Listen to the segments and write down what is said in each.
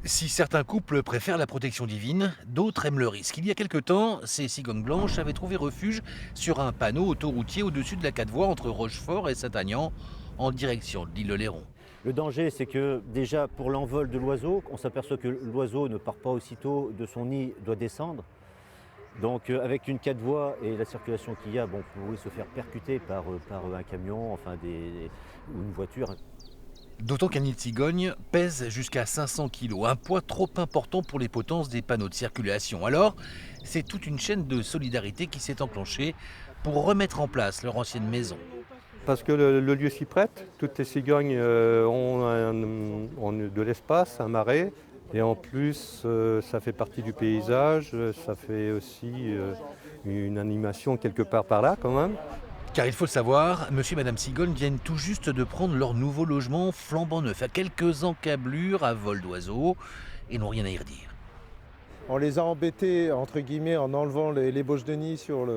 Si certains couples préfèrent la protection divine, d'autres aiment le risque. Il y a quelque temps, ces cigognes blanches avaient trouvé refuge sur un panneau autoroutier au-dessus de la 4 voies entre Rochefort et Saint-Agnan, en direction de l'île Oléron. Le danger, c'est que déjà pour l'envol de l'oiseau, on s'aperçoit que l'oiseau ne part pas aussitôt de son nid, doit descendre. Donc avec une 4 voies et la circulation qu'il y a, bon, vous pouvez se faire percuter par un camion, ou une voiture. D'autant qu'un nid de cigogne pèse jusqu'à 500 kilos, un poids trop important pour les potences des panneaux de circulation. Alors, c'est toute une chaîne de solidarité qui s'est enclenchée pour remettre en place leur ancienne maison. Parce que le lieu s'y prête, toutes les cigognes ont de l'espace, un marais, et en plus ça fait partie du paysage, ça fait aussi une animation quelque part par là quand même. Car il faut le savoir, monsieur et madame Cigogne viennent tout juste de prendre leur nouveau logement flambant neuf, à quelques encablures à vol d'oiseau, et n'ont rien à y redire. On les a embêtés, entre guillemets, en enlevant les bauches de nid sur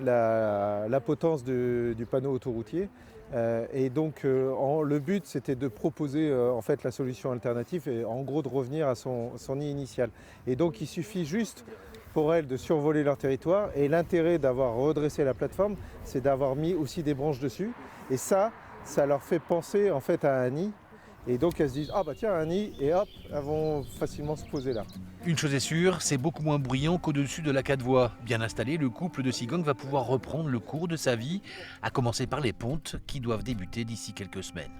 la potence du panneau autoroutier. Le but, c'était de proposer en fait la solution alternative et en gros de revenir à son nid initial. Et donc, il suffit juste pour elles de survoler leur territoire. Et l'intérêt d'avoir redressé la plateforme, c'est d'avoir mis aussi des branches dessus. Et ça leur fait penser en fait à un nid. Et donc elles se disent, ah bah tiens, un nid, et hop, elles vont facilement se poser là. Une chose est sûre, c'est beaucoup moins bruyant qu'au-dessus de la 4 voies. Bien installé, le couple de cigognes va pouvoir reprendre le cours de sa vie, à commencer par les pontes qui doivent débuter d'ici quelques semaines.